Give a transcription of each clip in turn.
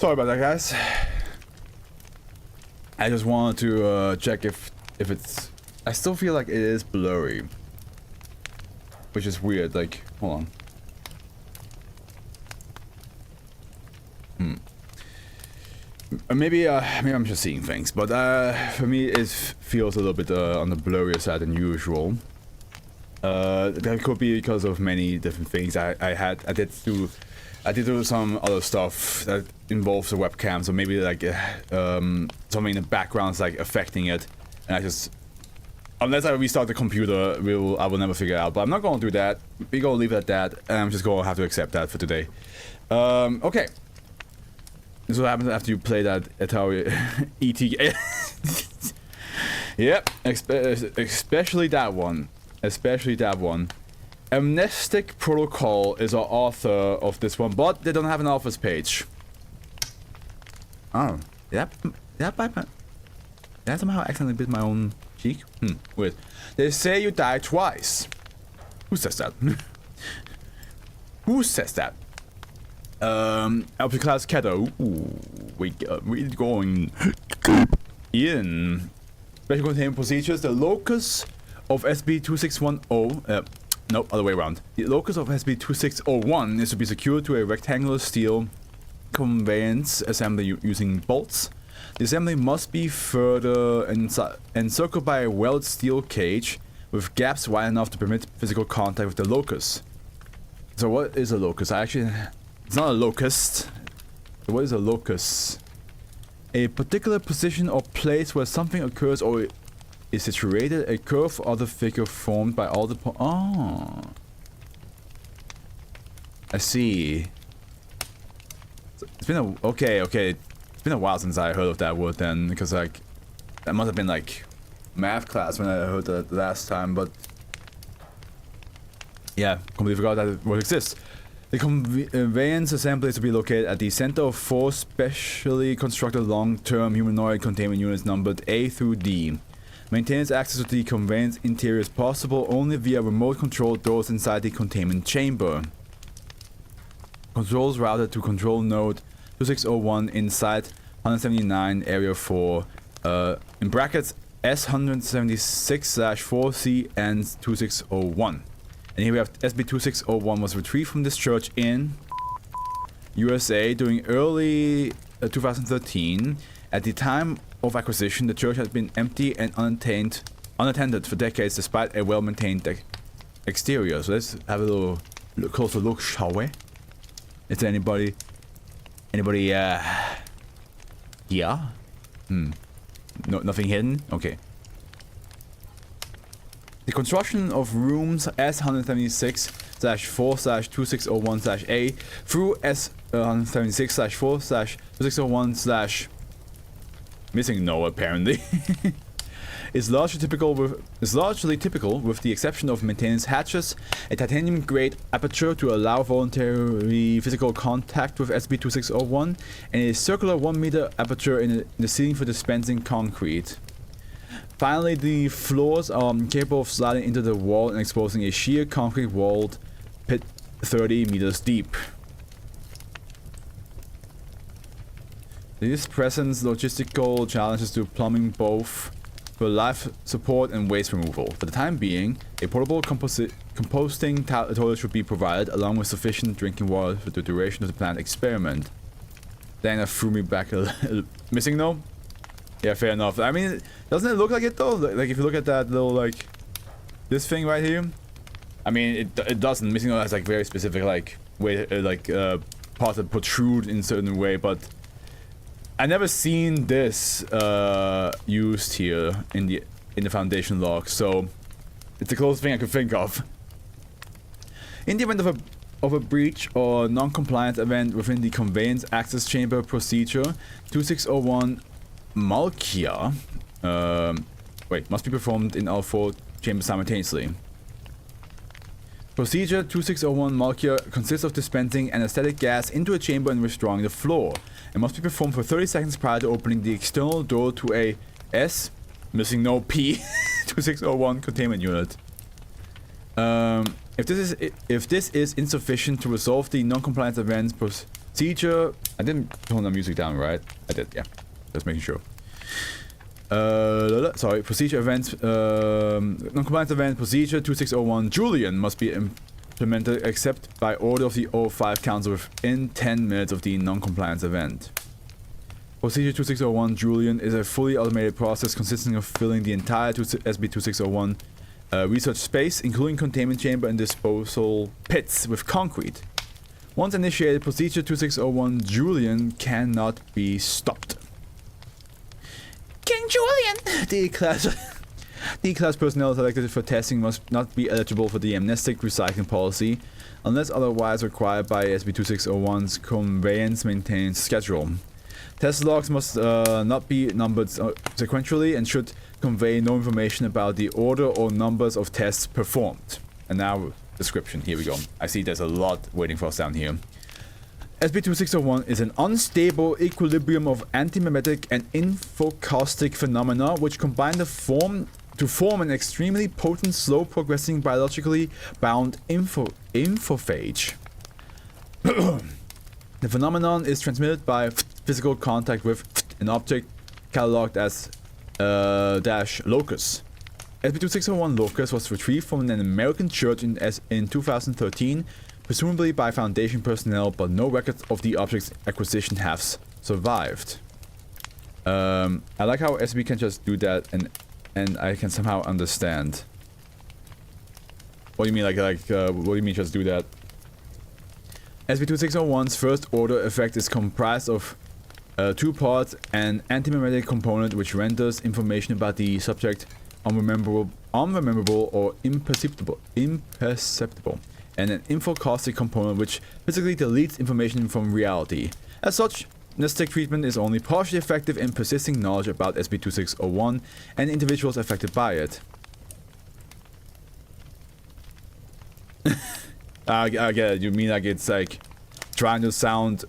Sorry about that, guys. I just wanted to check if it's... I still feel like it is blurry. Which is weird, like, hold on. Maybe I'm just seeing things, but for me it feels a little bit on the blurrier side than usual. That could be because of many different things. I did do some other stuff that involves the webcam, so maybe like something in the background is like affecting it, and I just, unless I restart the computer, I will never figure it out. But I'm not going to do that. We're going to leave it at that, and I'm just going to have to accept that for today. Okay. This is what happens after you play that Atari ET. Yep, especially that one. Especially that one. Amnestic Protocol is our author of this one, but they don't have an author's page. Oh, yep. Did I somehow accidentally bit my own cheek? Weird. They say you die twice. Who says that? Who says that? Alpha class Keto. Ooh, we're going in. Special containment procedures. The locus of SB2610. No, other way around. The locus of SB2601 is to be secured to a rectangular steel conveyance assembly using bolts. The assembly must be further encircled by a welded steel cage with gaps wide enough to permit physical contact with the locus. So what is a locus? It's not a locust. What is a locus? A particular position or place where something occurs or is situated, a curve or other figure formed by all the oh. I see. It's been okay. It's been a while since I heard of that word then, because like that must have been like math class when I heard that last time, but yeah, completely forgot that word exists. The conveyance assembly is to be located at the center of 4 specially constructed long-term humanoid containment units numbered A through D. Maintains access to the conveyance interior is possible only via remote control doors inside the containment chamber. Controls routed to control node 2601 inside 179 area 4 in brackets S176/4C and 2601. And here we have SB2601 was retrieved from this church in USA during early 2013. At the time of acquisition, the church had been empty and unattended for decades despite a well-maintained exterior. So let's have a little closer look, shall we? Is there anybody here? No, nothing hidden? Okay. The construction of rooms S176/4/2601/A through S176/4/2601/ missing no apparently is largely typical with the exception of maintenance hatches, a titanium grade aperture to allow voluntary physical contact with SB2601, and a circular 1 meter aperture in the ceiling for dispensing concrete. Finally, the floors are capable of sliding into the wall and exposing a sheer concrete walled pit 30 meters deep. This presents logistical challenges to plumbing both for life support and waste removal. For the time being, a portable composting toilet should be provided along with sufficient drinking water for the duration of the planned experiment. Then that threw me back a little. Missing no? Yeah, fair enough. I mean, doesn't it look like it though? Like if you look at that little like this thing right here, I mean it doesn't. Missing no has like very specific like way parts that protrude in a certain way, but I never seen this used here in the foundation log, so it's the closest thing I could think of. In the event of a breach or non-compliance event within the conveyance access chamber procedure, 2601 Malkia must be performed in all 4 chambers simultaneously. Procedure 2601 Malkia consists of dispensing anesthetic gas into a chamber and withdrawing the floor. It must be performed for 30 seconds prior to opening the external door to a missing no P 2601 containment unit. If this is insufficient to resolve the non-compliance events, Procedure. I didn't turn the music down, right? I did, yeah. Just making sure. Sorry, procedure event, non-compliance event, procedure 2601 Julian must be implemented except by order of the O5 Council within 10 minutes of the non-compliance event. Procedure 2601 Julian is a fully automated process consisting of filling the entire SB2601 research space, including containment chamber and disposal pits, with concrete. Once initiated, procedure 2601 Julian cannot be stopped. King Julian! D-class personnel selected for testing must not be eligible for the amnestic recycling policy unless otherwise required by SB2601's conveyance maintenance schedule. Test logs must not be numbered sequentially and should convey no information about the order or numbers of tests performed. And now, description. Here we go. I see there's a lot waiting for us down here. SB2601 is an unstable equilibrium of antimemetic and infocaustic phenomena which combine to form an extremely potent, slow-progressing, biologically bound infophage. The phenomenon is transmitted by physical contact with an object cataloged as -locus. SB2601 locus was retrieved from an American church in 2013, presumably by Foundation personnel, but no records of the object's acquisition have survived. I like how SB can just do that, and I can somehow understand. What do you mean, what do you mean just do that? SB2601's first order effect is comprised of two parts: an antimemetic component which renders information about the subject unrememberable or imperceptible, and an infocaustic component which physically deletes information from reality. As such, amnestic treatment is only partially effective in persisting knowledge about SB2601 and individuals affected by it. I get it. You mean like it's like trying to sound...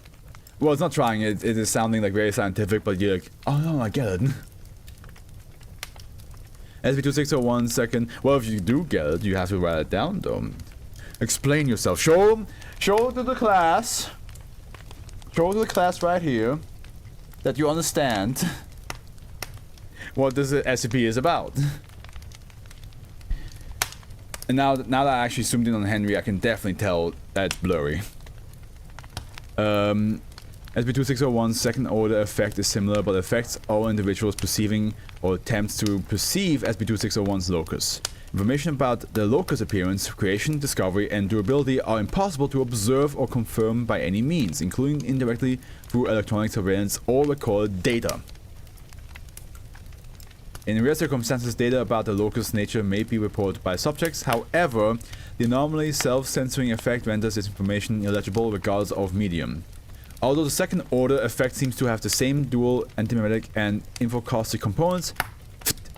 Well, it's not trying. It is sounding like very scientific, but you're like, oh no, I get it. SB2601 second... Well, if you do get it, you have to write it down though. Explain yourself. Show to the class. Show to the class right here that you understand what this SCP is about. And now that I actually zoomed in on Henry, I can definitely tell that's blurry. SB2601's second order effect is similar, but affects all individuals perceiving or attempts to perceive SB2601's locus. Information about the locus appearance, creation, discovery, and durability are impossible to observe or confirm by any means, including indirectly through electronic surveillance or recorded data. In rare circumstances, data about the locus nature may be reported by subjects. However, the anomaly self-censoring effect renders this information illegible regardless of medium. Although the second order effect seems to have the same dual antimemetic and infocaustic components,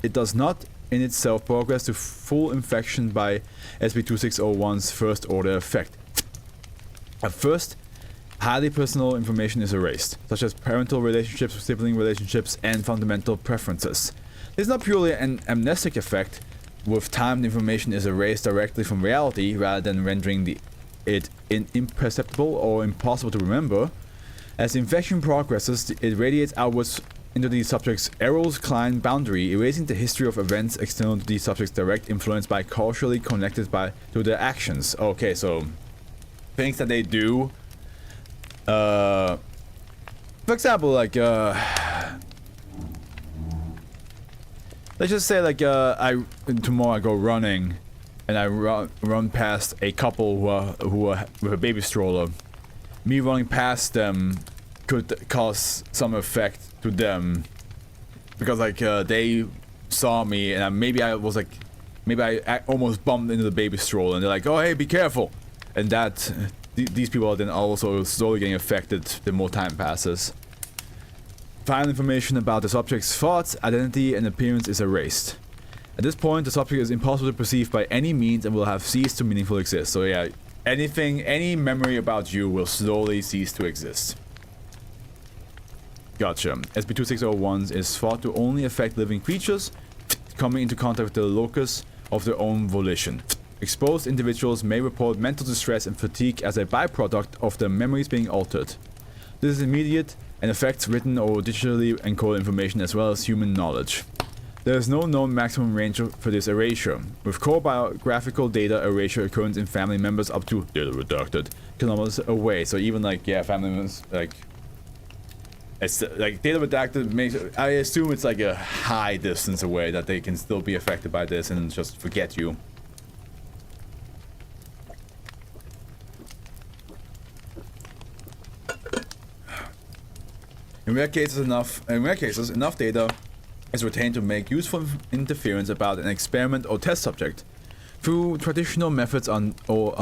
it does not in itself progress to full infection by SB2601's first order effect. At first, highly personal information is erased, such as parental relationships, sibling relationships, and fundamental preferences. This is not purely an amnestic effect. With time, the information is erased directly from reality rather than rendering it imperceptible or impossible to remember. As the infection progresses, it radiates outwards into the subject's Eros-Klein boundary, erasing the history of events external to the subject's direct influence by causally connected to their actions. Okay, so things that they do. For example, like let's just say like tomorrow I go running, and I run past a couple who are with a baby stroller. Me running past them could cause some effect to them, because like they saw me, and maybe I almost bumped into the baby stroller, and they're like, "Oh hey, be careful!" And that these people are then also slowly getting affected the more time passes. Final information about the subject's thoughts, identity, and appearance is erased. At this point, the subject is impossible to perceive by any means and will have ceased to meaningfully exist. So yeah, any memory about you will slowly cease to exist. Gotcha. SB2601 is thought to only affect living creatures coming into contact with the locus of their own volition. Exposed individuals may report mental distress and fatigue as a byproduct of their memories being altered. This is immediate and affects written or digitally encoded information as well as human knowledge. There is no known maximum range for this erasure. With core biographical data erasure occurs in family members up to data redacted kilometers away. So even like, yeah, family members, like, it's like data redacted makes, I assume it's like a high distance away that they can still be affected by this and just forget you. In rare cases, enough data is retained to make useful interference about an experiment or test subject. Through traditional methods are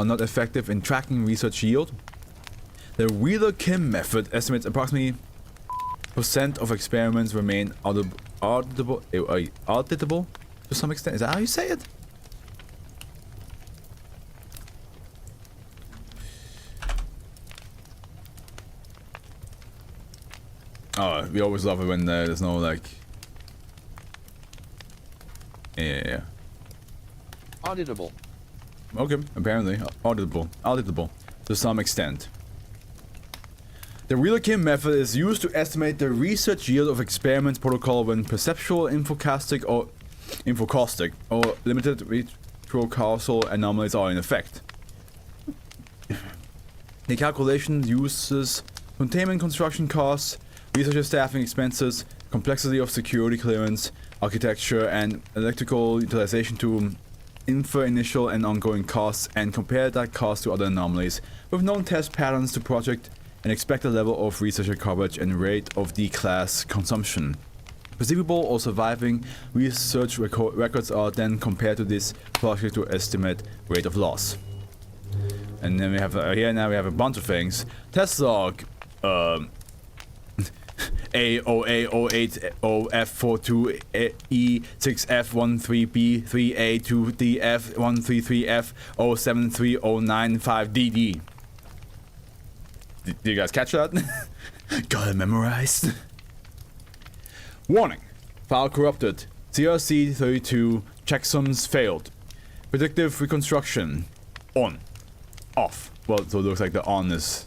not effective in tracking research yield. The Wheeler-Kim method estimates approximately % of experiments remain auditable to some extent. Is that how you say it? Oh, we always love it when there's no like. Yeah. Auditable. Okay, apparently auditable to some extent. The Wheeler-Kim method is used to estimate the research yield of experiments protocol when perceptual infocaustic or limited retrocausal anomalies are in effect. The calculation uses containment construction costs, researcher staffing expenses, complexity of security clearance, architecture, and electrical utilization to infer initial and ongoing costs and compare that cost to other anomalies with known test patterns to project an expected level of researcher coverage and rate of D-class consumption. Perceivable or surviving research records are then compared to this project to estimate rate of loss. And then we have here now we have a bunch of things. Test log A08OF42E6F13B3A2DF133F073095DD. Did you guys catch that? Got it memorized. Warning. File corrupted. CRC32 checksums failed. Predictive reconstruction. On. Off. Well, so it looks like the on is...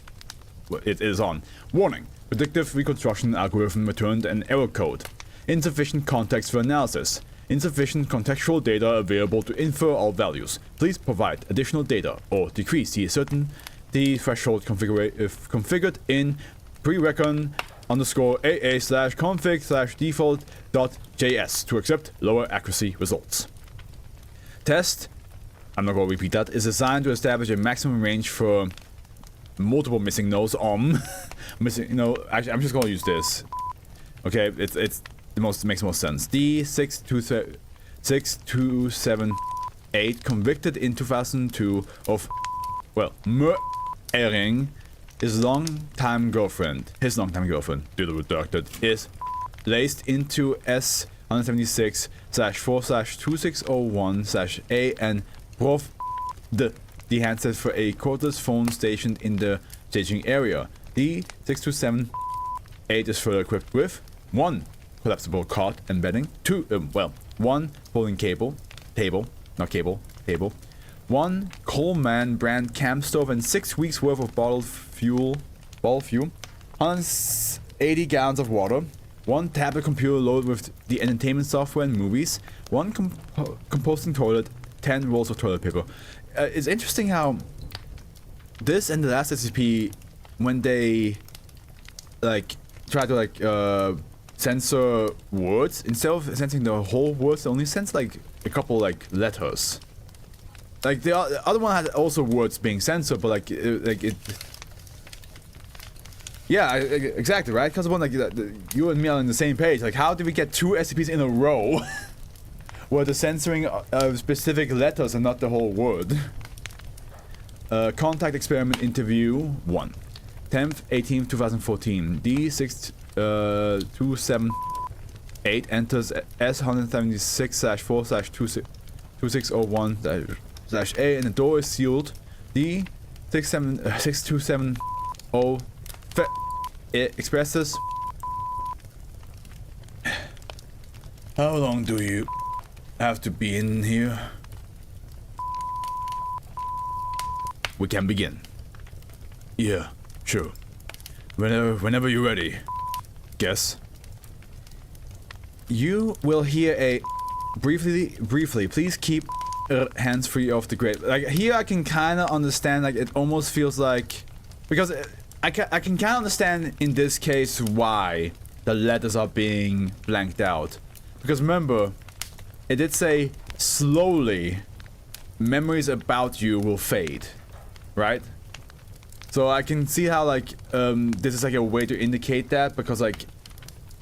Well, it is on. Warning. Predictive reconstruction algorithm returned an error code. Insufficient context for analysis. Insufficient contextual data available to infer all values. Please provide additional data or decrease the certainty threshold if configured in prerecon _AA/config/default.js to accept lower accuracy results. Test, I'm not going to repeat that, is designed to establish a maximum range for multiple missing nodes missing, actually I'm just going to use this. Okay, it's the most, makes most sense. D6278 convicted in 2002 of, well, murdering his longtime girlfriend, duly redacted, is placed into S176/4/2601/A and Prof. The handset for a cordless phone stationed in the staging area. D6278 is further equipped with 1 collapsible cot embedding, 1 folding table, 1 Coleman brand camp stove and 6 weeks worth of bottled fuel, 180 gallons of water, 1 tablet computer loaded with the entertainment software and movies, 1 composting toilet, 10 rolls of toilet paper. It's interesting how this and the last SCP, when they like try to like censor words, instead of censoring the whole words, they only censor like a couple like letters. Like the other one had also words being censored, but like it. Yeah, exactly, right? Because one like you and me are on the same page. Like, how did we get 2 SCPs in a row where the censoring of specific letters and not the whole word? Contact experiment interview 1, 10th, 18th, 2014. D6278 enters S176/4/2601/A and the door is sealed. D6270 it expresses. How long do you have to be in here? We can begin. Yeah, sure. Whenever you're ready. Guess. You will hear a briefly. Please keep hands free of the grave. Like here, I can kind of understand. Like it almost feels like because I can kind of understand in this case why the letters are being blanked out. Because remember, it did say slowly, memories about you will fade, right? So I can see how like this is like a way to indicate that because like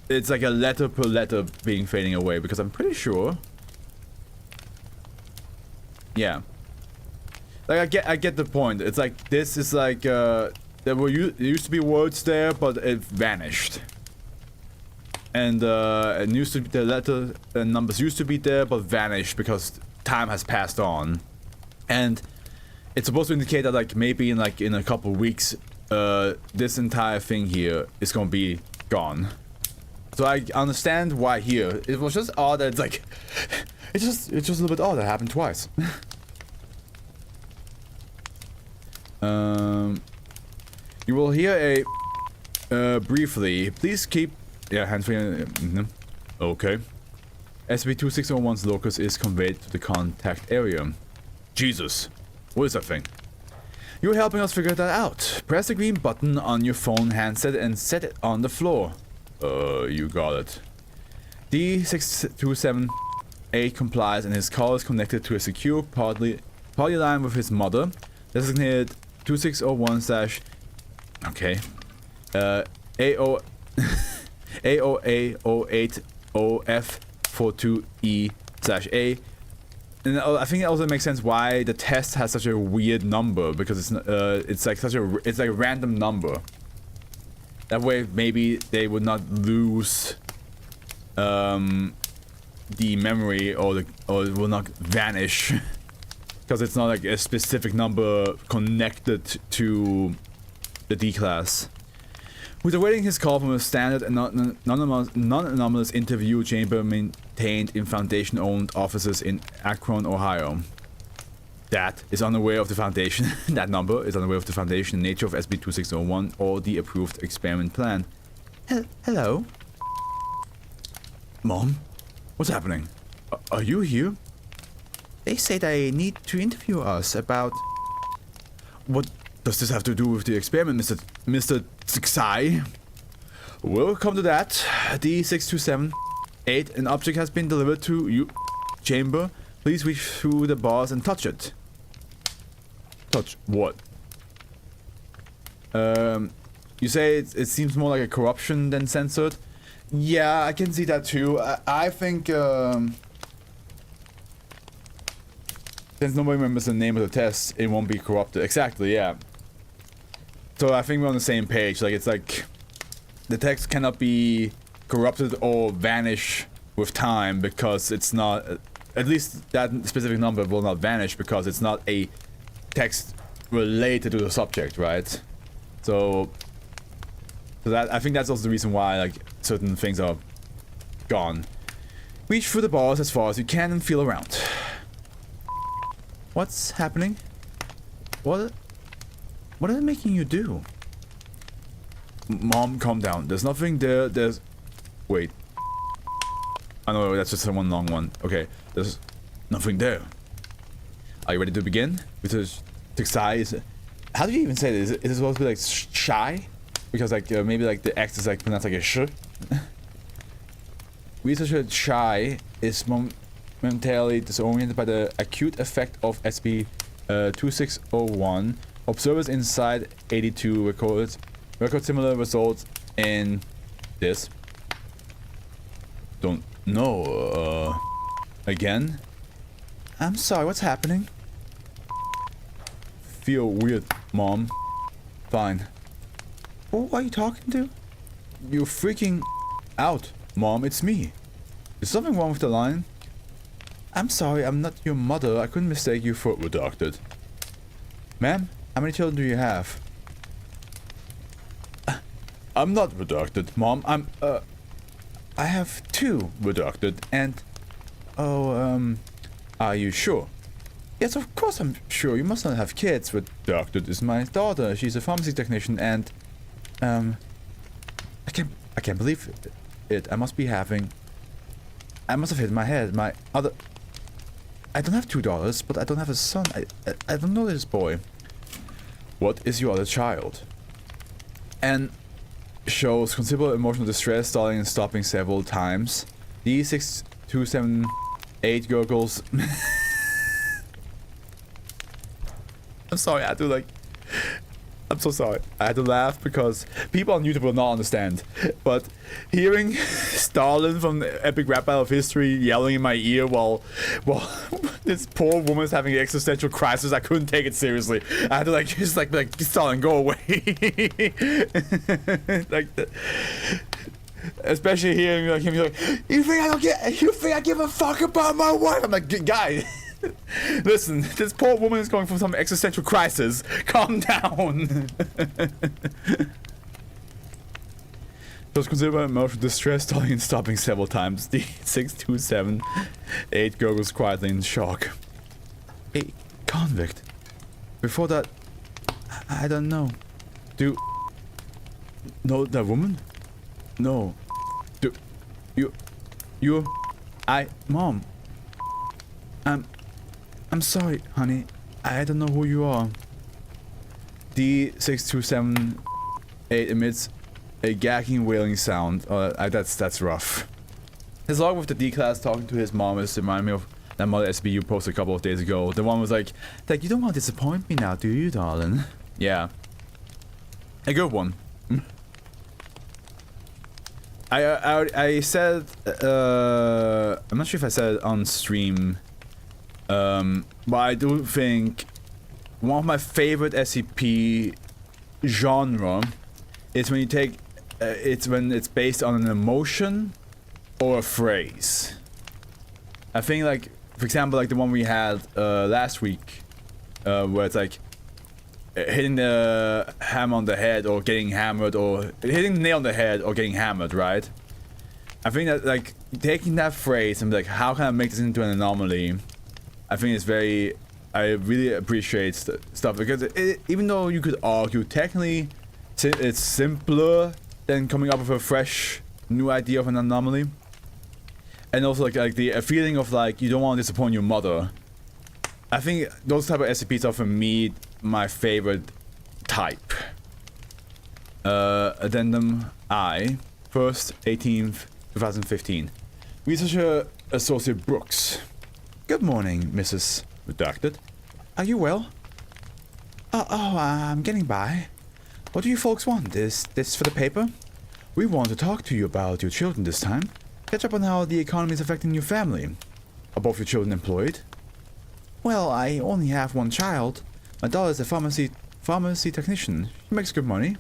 it's like a letter per letter being fading away because I'm pretty sure. Yeah. Like I get the point. It's like this is like there used to be words there, but it vanished. And it used to be the letter numbers used to be there, but vanished because time has passed on. And it's supposed to indicate that like maybe in a couple weeks, this entire thing here is gonna be gone. So I understand why here. It was just odd that it's like it's just a little bit odd that happened twice. You will hear a briefly. Please keep hands free. Okay. SCP-2601's locus is conveyed to the contact area. Jesus, what is that thing? You're helping us figure that out. Press the green button on your phone handset and set it on the floor. You got it. D6278 complies and his call is connected to a secure poly line with his mother. Designated 2601 / okay. AOA080F42E/A. And I think it also makes sense why the test has such a weird number because it's like a random number. That way maybe they would not lose the memory or it will not vanish because it's not like a specific number connected to the D class. Who's awaiting his call from a standard and non-anomalous interview chamber maintained in Foundation-owned offices in Akron, Ohio. That is unaware of the Foundation. That number is unaware of the Foundation, nature of SCP-2601, or the approved experiment plan. Hello? Mom? What's happening? Are you here? They say they need to interview us about... What does this have to do with the experiment, Mr. Tsai? We'll come to that. D6278, an object has been delivered to you. Chamber, please reach through the bars and touch it. Touch what? You say it seems more like a corruption than censored? Yeah, I can see that too. I think, since nobody remembers the name of the test, it won't be corrupted. Exactly, yeah. So I think we're on the same page. Like, it's like the text cannot be corrupted or vanish with time because it's not, at least that specific number will not vanish because it's not a text related to the subject, right? So that, I think that's also the reason why like certain things are gone. Reach through the bars as far as you can and feel around. What's happening? What are they making you do? Mom, calm down. There's nothing there. Wait. Oh no, that's just one long one. Okay, there's nothing there. Are you ready to begin? Because Tsai is... How do you even say this? Is it supposed to be like shy? Because like maybe like the X is like pronounced like a sh. Researcher Shy is momentarily disoriented by the acute effect of SCP-2601. Observers inside 82 record similar results in this. Don't know. Again? I'm sorry, what's happening? Feel weird, Mom. Fine. Who are you talking to? You're freaking out, Mom. It's me. Is something wrong with the line? I'm sorry, I'm not your mother. I couldn't mistake you for redacted. Ma'am, how many children do you have? I'm not redacted, Mom. I have 2 redacted, and... Oh, are you sure? Yes, of course I'm sure. You must not have kids. Redacted is my daughter. She's a pharmacy technician, and... I can't believe it. I must have hit my head. My other... I don't have $2, but I don't have a son. I don't know this boy. What is your other child? And shows considerable emotional distress, stalling and stopping several times. D6278 gurgles. I'm sorry, I had to like... I'm so sorry. I had to laugh because people on YouTube will not understand. But hearing Stalin from the epic rap battle of history yelling in my ear while this poor woman's having an existential crisis, I couldn't take it seriously. I had to like just like Stalin, go away. Like especially hearing like him like, you think I give a fuck about my wife? I'm like, guy. Listen, this poor woman is going through some existential crisis. Calm down. Shows considerable emotional distress, stalling and stopping several times. D6278 gurgles quietly in shock. A convict. Before that, I don't know. Do know that woman? No. Do Mom. I'm sorry, honey. I don't know who you are. D6278 emits a gagging, wailing sound. That's rough. His log with the D-class talking to his mom is reminding me of that mother SCP you posted a couple of days ago. The one was like, you don't want to disappoint me now, do you, darling? Yeah. A good one. I said, I'm not sure if I said it on stream, but I do think one of my favorite SCP genre is when you take, it's when it's based on an emotion or a phrase. I think like, for example, like the one we had last week, where it's like hitting the hammer on the head or getting hammered, or hitting the nail on the head or getting hammered, right? I think that like taking that phrase and be like, how can I make this into an anomaly? I think it's very, I really appreciate stuff because even though you could argue technically it's simpler than coming up with a fresh new idea of an anomaly. And also like the feeling of like you don't want to disappoint your mother. I think those type of SCPs are for me my favorite type. Addendum I, 1st, 18th, 2015. Researcher Associate Brooks. Good morning, Mrs. Redacted. Are you well? I'm getting by. What do you folks want? Is this for the paper? We want to talk to you about your children this time. Catch up on how the economy is affecting your family. Are both your children employed? Well, I only have one child. My daughter is a pharmacy technician. She makes good money.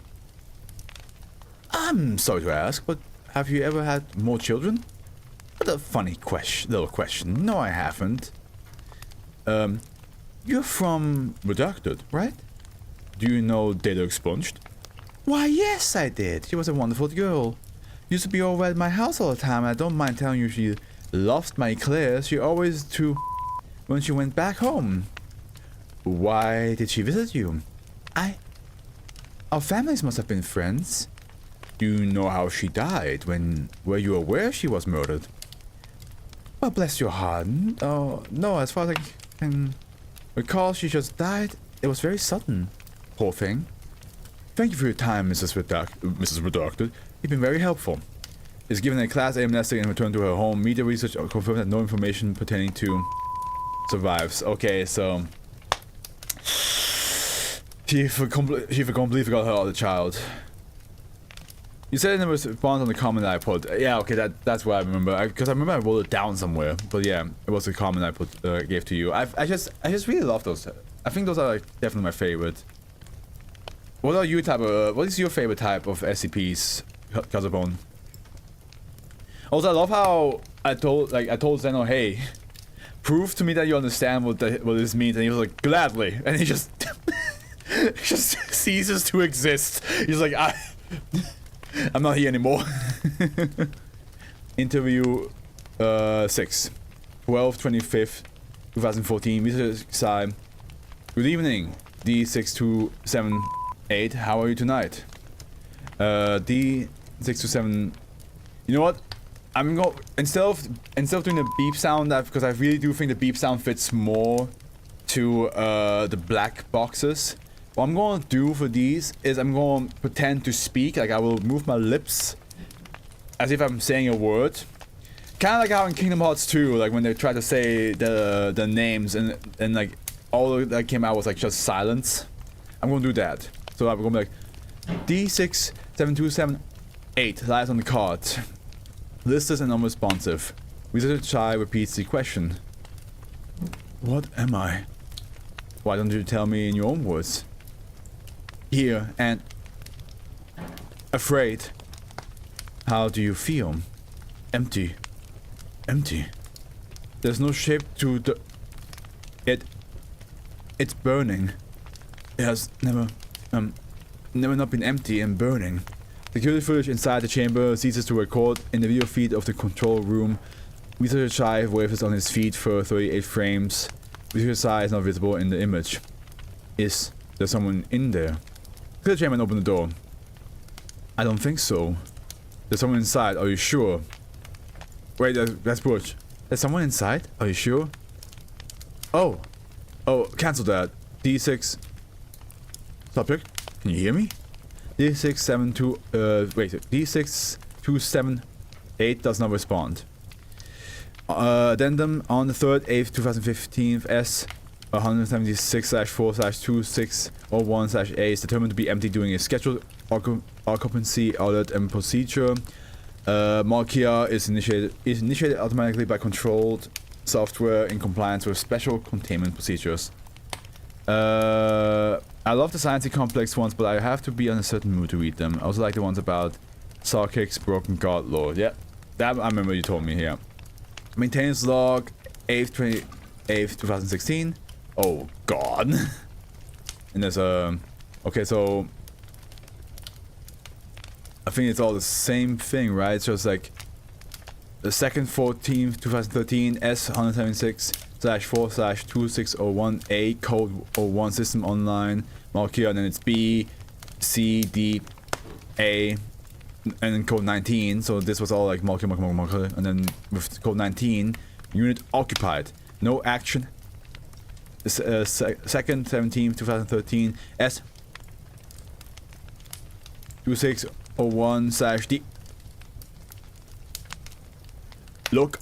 I'm sorry to ask, but have you ever had more children? What a funny little question. No, I haven't. You're from Redacted, right? Do you know Data Expunged? Why, yes, I did. She was a wonderful girl. Used to be over at my house all the time. I don't mind telling you she loved my eclairs. She always to when she went back home. Why did she visit you? Our families must have been friends. Do you know how she died? Were you aware she was murdered? Well, bless your heart. Oh, no, as far as I can recall, she just died. It was very sudden. Poor thing. Thank you for your time, Mrs. Redacted. You've been very helpful. Is given a Class A amnesty and returned to her home. Media research confirmed that no information pertaining to survives. Okay, so she completely forgot her other child. You said in the response on the comment that I put. Yeah, okay, that's what I remember. Because I remember I wrote it down somewhere. But yeah, it was a comment I gave to you. I just really love those. I think those are like definitely my favorite. What are you what is your favorite type of SCPs, Kazabone? Also, I love how I told Zeno, hey, prove to me that you understand what this means, and he was like, gladly, and he just just ceases to exist. He's like, I'm not here anymore. Interview 6, 12/25, 2014. Research Psy. Good evening, D6278. How are you tonight? D627. You know what? I'm going instead of doing the beep sound, because I really do think the beep sound fits more to the black boxes. What I'm going to do for these is I'm going to pretend to speak. Like I will move my lips as if I'm saying a word. Kind of like how in Kingdom Hearts 2, like when they try to say the names and like all that came out was like just silence. I'm going to do that. So I'm going to be like D67278 lies on the card. Listless and unresponsive. Researcher Chai repeats the question. What am I? Why don't you tell me in your own words? Here and afraid. How do you feel? Empty. Empty. There's no shape to the... It's burning. It has never not been empty and burning. Security footage inside the chamber ceases to record in the video feed of the control room. Researcher Chai waves on his feet for 38 frames. Researcher Chai is not visible in the image. Is there someone in there? Clear the chamber and open the door. I don't think so. There's someone inside, are you sure? Wait, that's Butch. There's someone inside? Are you sure? Oh, cancel that. D6. Subject, can you hear me? D6278 does not respond. Addendum on the 3rd, 8th, 2015, S 176/4/2601/A is determined to be empty during a scheduled occupancy audit and procedure. Markia is initiated automatically by controlled software in compliance with special containment procedures. I love the sciencey complex ones, but I have to be in a certain mood to read them. I also like the ones about Sarkic's Broken God Lord. Yeah, that I remember you told me here. Maintenance log 8th 2016. Oh god. And there's a... Okay, so... I think it's all the same thing, right? It's just like... The 2nd 14th 2013 S176/4/2601A code 01 system online Markia, and then it's B, C, D, A, and then code 19. So this was all like Markia, and then with code 19, unit occupied, no action. This 2nd 17th 2013 S 2601/D. Look.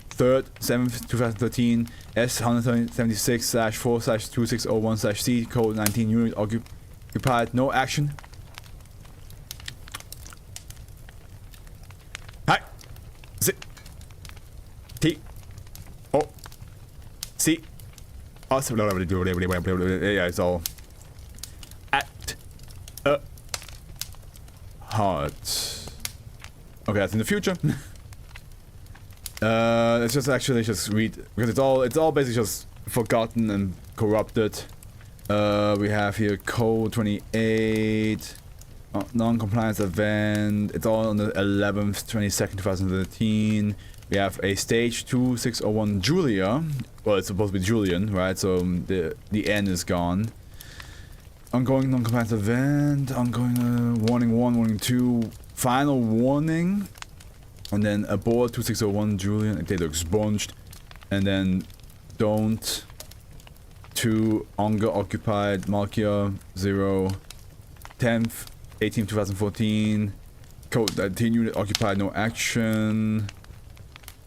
3rd 7th 2013 S176/4/2601/C code 19 unit occupied, no action. Hi. C T O C. Also, yeah, it's all at a heart. Okay, that's in the future. Let's just actually just read, because it's all basically just forgotten and corrupted. We have here code 28, non-compliance event. It's all on the 11th 22nd 2013. We have a stage 2601 Julia. Well, it's supposed to be Julian, right? So the N is gone. Ongoing non-compliance event. Ongoing warning 1, warning 2. Final warning. And then abort 2601 Julian, data expunged. And then don't 2 Onga occupied Markia 0 10th 18th 2014 code 19 unit occupied, no action.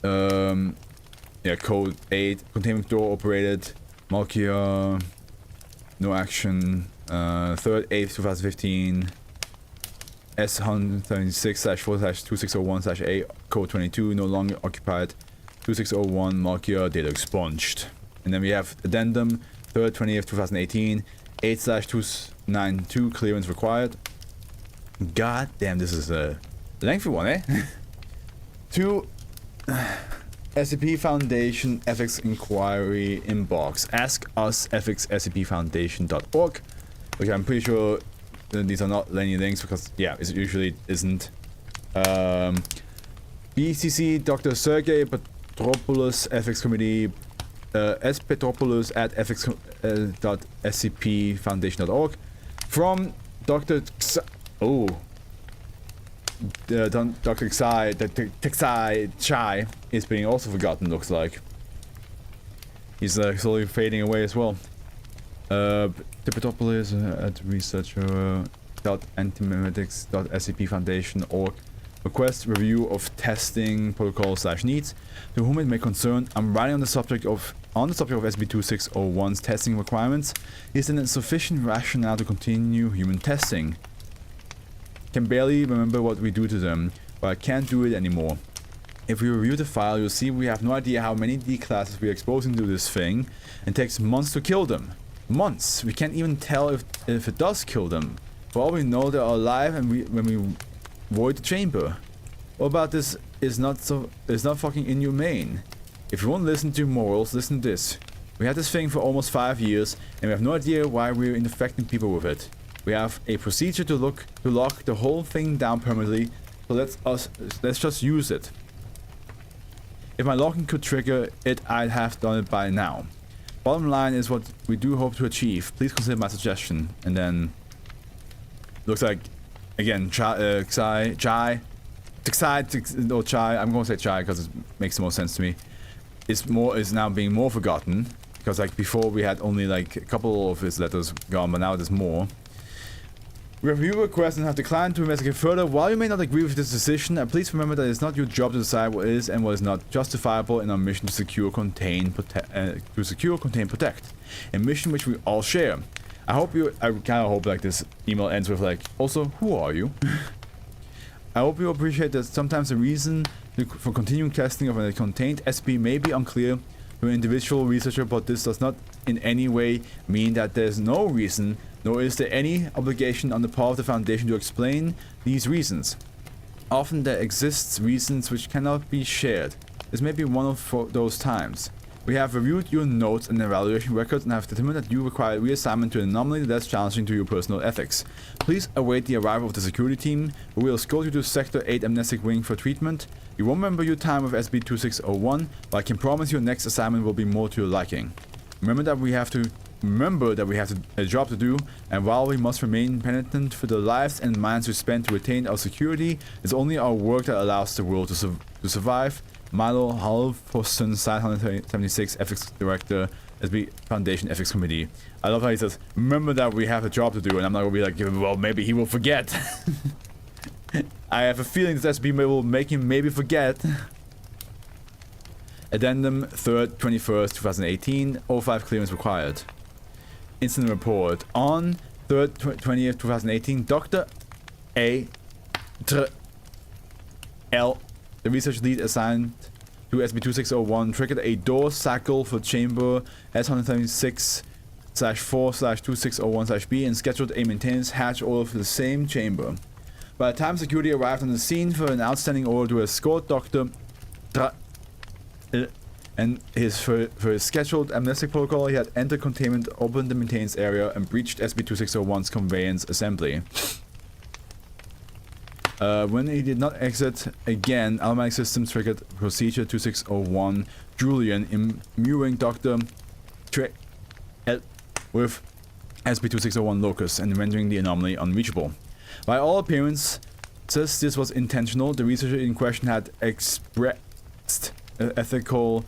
Yeah, code 8 containment door operated Markia, no action. 3rd 8th 2015 S176/4/2601/A code 22 no longer occupied 2601 Markia, data expunged. And then we have addendum 3rd 20th 2018 8/292 clearance required. God damn, this is a lengthy one, eh? To SCP Foundation ethics inquiry inbox. Ask us ethics scpfoundation.org. Okay, I'm pretty sure these are not linear links because, yeah, it usually isn't. BCC Dr. Sergey Petropoulos Ethics Committee, S. Petropoulos at ethics.scpfoundation.org. From Dr. Oh. Dr. Texai Chai is being also forgotten, looks like. He's slowly fading away as well. Tipitopolis at researcher.antimemetics.scp Foundation.org request review of testing protocol/needs. To whom it may concern, I'm writing on the subject of SCP-2601's testing requirements. Is there sufficient rationale to continue human testing? Can barely remember what we do to them, but I can't do it anymore. If we review the file, you'll see we have no idea how many D classes we're exposing to this thing, and it takes months to kill them. Months! We can't even tell if it does kill them. For all we know, they are alive and when we void the chamber. What about this is not fucking inhumane. If you won't listen to morals, listen to this. We had this thing for almost 5 years, and we have no idea why we're infecting people with it. We have a procedure to lock the whole thing down permanently, so let's just use it. If my locking could trigger it, I'd have done it by now. Bottom line is what we do hope to achieve. Please consider my suggestion. And then looks like again Chai. I'm gonna say Chai because it makes the most sense to me. Is now being more forgotten, because like before we had only like a couple of his letters gone, but now there's more. Review requests and have declined to investigate further. While you may not agree with this decision, please remember that it's not your job to decide what is and what is not justifiable in our mission to secure, contain, protect. A mission which we all share. I kind of hope like this email ends with like, also, who are you? I hope you appreciate that sometimes the reason for continuing testing of a contained SCP may be unclear to an individual researcher, but this does not in any way mean that there's no reason, nor is there any obligation on the part of the Foundation to explain these reasons. Often there exists reasons which cannot be shared. This may be one of those times. We have reviewed your notes and evaluation records and have determined that you require reassignment to an anomaly that's challenging to your personal ethics. Please await the arrival of the security team, who will escort you to Sector 8 Amnestic Wing for treatment. You won't remember your time with SCP-2601, but I can promise your next assignment will be more to your liking. Remember that we have a job to do, and while we must remain penitent for the lives and minds we spend to retain our security, it's only our work that allows the world to survive. Milo Halvorsen, Site 176, Ethics Director, SB Foundation Ethics Committee. I love how he says, remember that we have a job to do, and I'm not gonna be like, well, maybe he will forget. I have a feeling that SB will make him maybe forget. Addendum 3rd, 21st, 2018, 05 clearance required. Incident report. On 3rd, 20th, 2018, Dr. A. L. The research lead assigned to SCP-2601 triggered a door cycle for chamber S176/4/2601/B and scheduled a maintenance hatch order for the same chamber. By the time security arrived on the scene for an outstanding order to escort Dr. and for his scheduled amnestic protocol, he had entered containment, opened the maintenance area, and breached SCP-2601's conveyance assembly. When he did not exit again, automatic systems triggered procedure 2601 Julian, imbuing Dr. with SCP-2601 locus and rendering the anomaly unreachable. By all appearances, this was intentional. The researcher in question had expressed ethical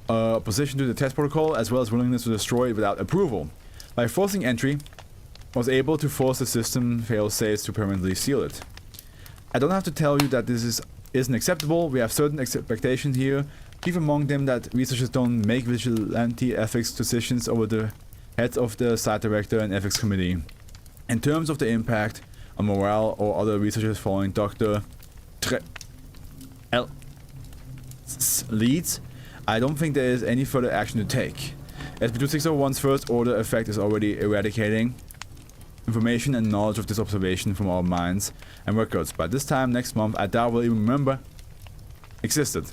opposition to the test protocol, as well as willingness to destroy it without approval. By forcing entry, was able to force the system fail-safes to permanently seal it. I don't have to tell you that this isn't acceptable. We have certain expectations here. Chief among them that researchers don't make vigilante ethics decisions over the heads of the site director and ethics committee. In terms of the impact on morale or other researchers following Dr. leads, I don't think there is any further action to take. SCP-2601's first order effect is already eradicating information and knowledge of this observation from our minds and records. By this time next month, I doubt we'll even remember existed.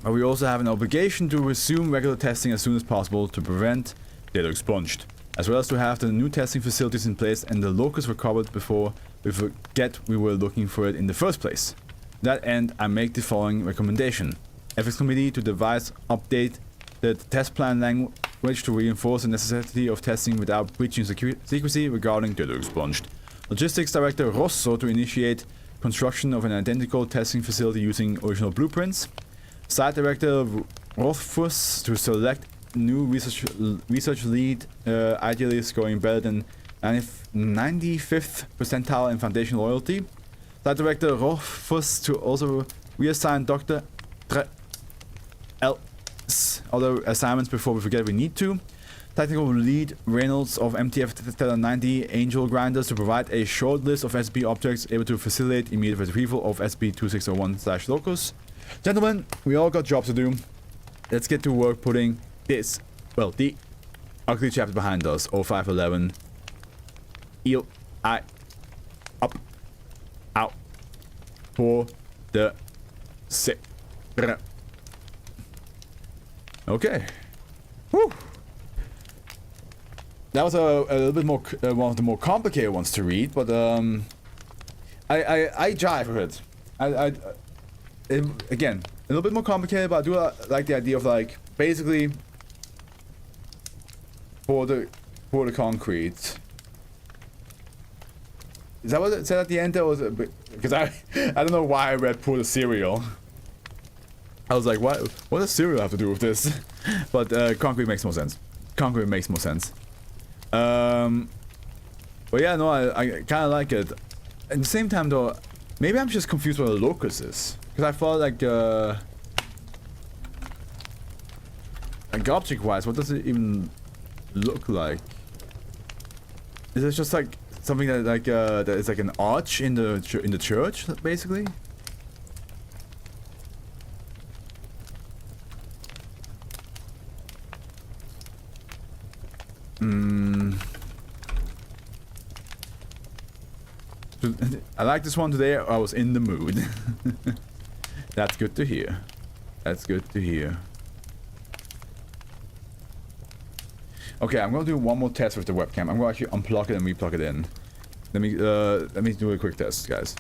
But we also have an obligation to resume regular testing as soon as possible to prevent data expunged, as well as to have the new testing facilities in place and the locus recovered before we forget we were looking for it in the first place. To that end, I make the following recommendation. Ethics Committee to devise, update the test plan language to reinforce the necessity of testing without breaching secrecy regarding data expunged. Logistics Director Rosso to initiate construction of an identical testing facility using original blueprints. Site Director Rothfuss to select new research lead, ideally scoring better than 95th percentile in Foundation loyalty. Site Director Rothfuss to also reassign Dr. Other assignments before we forget we need to. Technical lead Reynolds of MTF Teller 90 Angel Grinders to provide a short list of SCP objects able to facilitate immediate retrieval of SCP-2601/Locus. Gentlemen, we all got jobs to do. Let's get to work putting this, well, the ugly chapter behind us. 0511. Eel, I, up, out, for the sick. Okay. Whew. That was a little bit more one of the more complicated ones to read, but I jive with it. Again, a little bit more complicated, but I do like the idea of like basically pour the concrete. Is that what it said at the end? There was because I don't know why I read pour the cereal. I was like, what does cereal have to do with this? But concrete makes more sense. Concrete makes more sense. But yeah, no, I kind of like it. At the same time, though, maybe I'm just confused what a locus is. Because I thought like object-wise, what does it even look like? Is it just like something that like that is like an arch in the church, basically? I like this one today. I was in the mood. That's good to hear. That's good to hear. Okay, I'm gonna do one more test with the webcam. I'm gonna actually unplug it and replug it in. Let me do a quick test, guys.